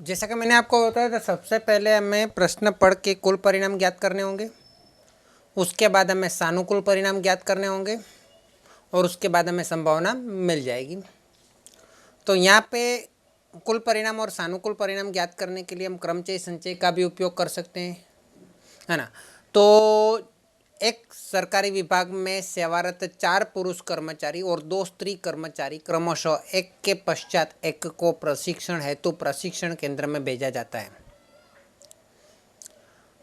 जैसा कि मैंने आपको बताया था, सबसे पहले हमें प्रश्न पढ़ के कुल परिणाम ज्ञात करने होंगे। उसके बाद हमें सानुकूल परिणाम ज्ञात करने होंगे और उसके बाद हमें संभावना मिल जाएगी। तो यहाँ पे कुल परिणाम और सानुकूल परिणाम ज्ञात करने के लिए हम क्रमचय संचय का भी उपयोग कर सकते हैं, है ना। तो एक सरकारी विभाग में सेवारत 4 पुरुष कर्मचारी और 2 स्त्री कर्मचारी क्रमशः एक के पश्चात एक को प्रशिक्षण हेतु प्रशिक्षण केंद्र में भेजा जाता है।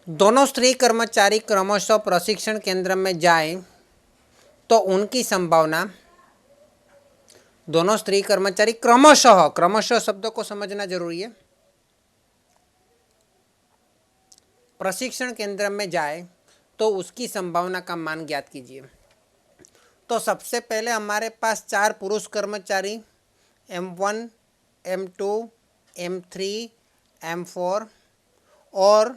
दोनों स्त्री कर्मचारी क्रमशः प्रशिक्षण केंद्र में जाएं तो उनकी संभावना, दोनों स्त्री कर्मचारी क्रमशः शब्द को समझना जरूरी है, प्रशिक्षण केंद्र में जाए तो उसकी संभावना का मान ज्ञात कीजिए। तो सबसे पहले हमारे पास 4 पुरुष कर्मचारी M1, M2, M3, M4 और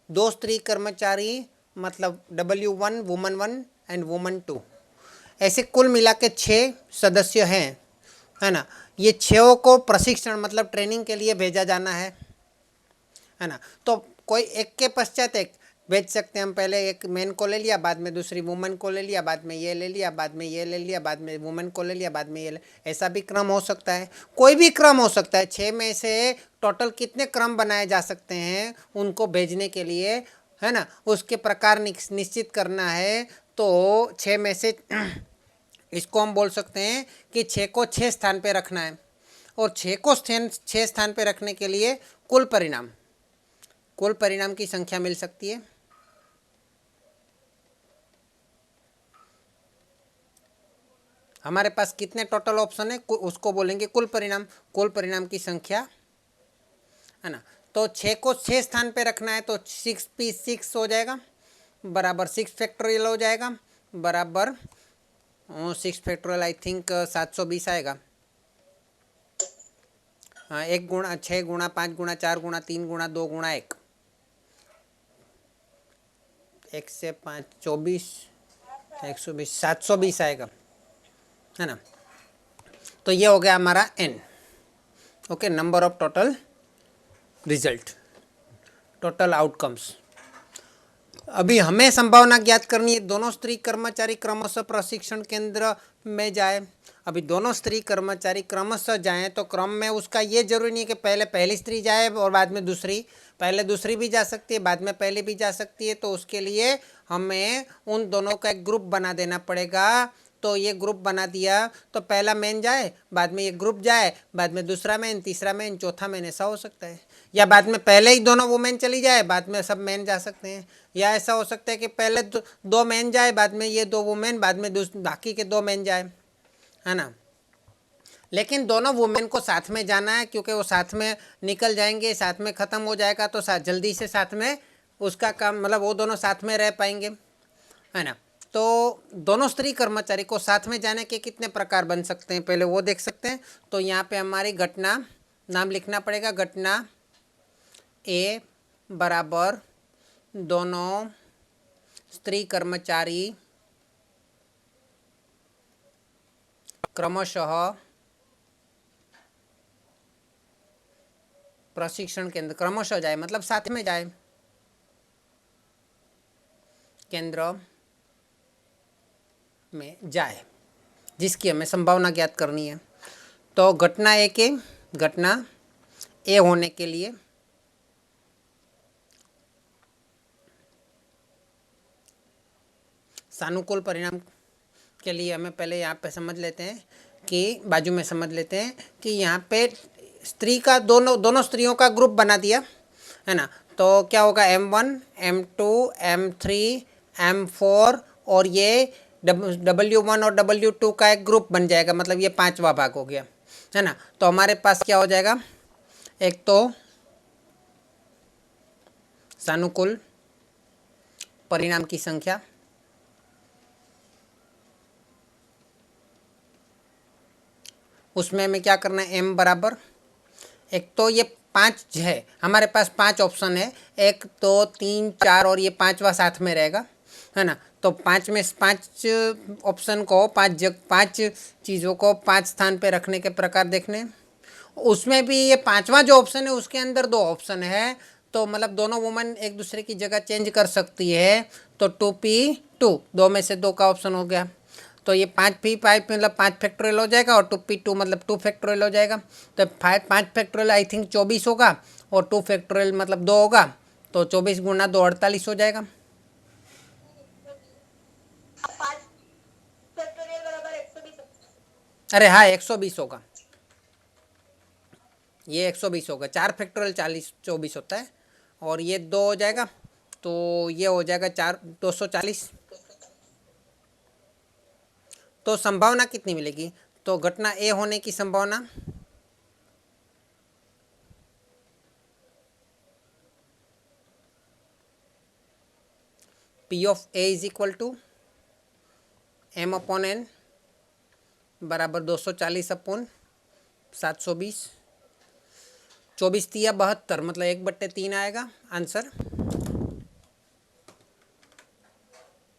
2 स्त्री कर्मचारी मतलब W1, वुमन 1 एंड वुमन 2, ऐसे कुल मिला के 6 सदस्य हैं, है ना। ये 6 को प्रशिक्षण मतलब ट्रेनिंग के लिए भेजा जाना है ना। तो कोई एक के पश्चात एक भेज सकते हैं हम। पहले एक मैन को ले लिया, बाद में दूसरी वुमन को ले लिया, बाद में ये ले लिया, बाद में ये ले लिया, बाद में वुमन को ले लिया, बाद में ये ऐसा भी क्रम हो सकता है, कोई भी क्रम हो सकता है। 6 में से टोटल कितने क्रम बनाए जा सकते हैं उनको भेजने के लिए, है ना, उसके प्रकार निश्चित करना है। तो 6 में से इसको हम बोल सकते हैं कि 6 को 6 स्थान पे रखना है और 6 को 6 स्थान पे रखने के लिए कुल परिणाम की संख्या मिल सकती है। हमारे पास कितने टोटल ऑप्शन है उसको बोलेंगे कुल परिणाम की संख्या, है ना। तो 6 को 6 स्थान पे रखना है तो 6p6 हो जाएगा बराबर 6 फैक्टोरियल हो जाएगा बराबर 6 फैक्टोरियल आई थिंक 720 आएगा। हाँ, 1 गुणा 6 गुणा 5 गुणा 4 गुणा 3 गुणा 2 गुणा 1, 1 से 5 24, 120 720 आएगा, है ना। तो ये हो गया हमारा n। Okay, number of total result, total outcomes. अभी हमें संभावना ज्ञात करनी है, दोनों स्त्री कर्मचारी क्रमशः प्रशिक्षण केंद्र में जाए। अभी दोनों स्त्री कर्मचारी क्रमशः जाएं तो क्रम में उसका ये जरूरी नहीं है कि पहले पहली स्त्री जाए और बाद में दूसरी, पहले दूसरी भी जा सकती है, बाद में पहली भी जा सकती है। तो उसके लिए हमें उन दोनों का एक ग्रुप बना देना पड़ेगा। तो ये ग्रुप बना दिया तो पहला मैन जाए, बाद में ये ग्रुप जाए, बाद में दूसरा मैन, तीसरा मैन, चौथा मैन, ऐसा हो सकता है। या बाद में पहले ही दोनों वुमेन चली जाए, बाद में सब मैन जा सकते हैं। या ऐसा हो सकता है कि पहले 2 मैन जाए, बाद में ये 2 वुमेन, बाद में बाकी के 2 मैन जाए, है ना। लेकिन दोनों वुमेन को साथ में जाना है क्योंकि वो साथ में निकल जाएंगे, साथ में ख़त्म हो जाएगा तो जल्दी से साथ में उसका काम, मतलब वो दोनों साथ में रह पाएंगे, है ना। तो दोनों स्त्री कर्मचारी को साथ में जाने के कितने प्रकार बन सकते हैं पहले वो देख सकते हैं। तो यहाँ पे हमारी घटना नाम लिखना पड़ेगा। घटना ए बराबर दोनों स्त्री कर्मचारी क्रमशः प्रशिक्षण केंद्र, क्रमशः जाए मतलब साथ में जाए, केंद्र में जाए, जिसकी हमें संभावना ज्ञात करनी है। तो घटना ए होने के लिए सानुकूल परिणाम के लिए हमें पहले यहाँ पे समझ लेते हैं कि बाजू में समझ लेते हैं कि यहाँ पे स्त्री का दोनों स्त्रियों का ग्रुप बना दिया, है ना। तो क्या होगा, M1, M2, M3, M4 और ये W1 और W2 का एक ग्रुप बन जाएगा, मतलब ये 5वां भाग हो गया, है ना। तो हमारे पास क्या हो जाएगा, एक तो सानुकूल परिणाम की संख्या, उसमें हमें क्या करना है, m बराबर, एक तो ये 5 है हमारे पास, 5 ऑप्शन है, 1 2 3 4 और ये 5वां साथ में रहेगा, है ना। तो 5 में 5 ऑप्शन को 5 चीज़ों को 5 स्थान पे रखने के प्रकार देखने, उसमें भी ये पांचवा जो ऑप्शन है उसके अंदर दो ऑप्शन है, तो मतलब दोनों वुमन एक दूसरे की जगह चेंज कर सकती है। तो 2p2 दो में से दो का ऑप्शन हो गया। तो ये 5p5 मतलब 5 फैक्टोरियल हो जाएगा और 2p2 मतलब 2 फैक्टोरियल हो जाएगा। तो 5 फैक्टोरियल आई थिंक 24 होगा और 2 फैक्टोरियल मतलब 2 होगा। तो 24 गुना 2 48 हो जाएगा। अरे हाँ 120 होगा, ये 120 होगा। 4 फैक्टोरियल 40 24 होता है और ये 2 हो जाएगा, तो ये हो जाएगा 240। तो संभावना कितनी मिलेगी? तो घटना ए होने की संभावना P of A is equal to M upon N बराबर 240 अपॉन 720। 24 तिया 72 मतलब 1/3 आएगा आंसर।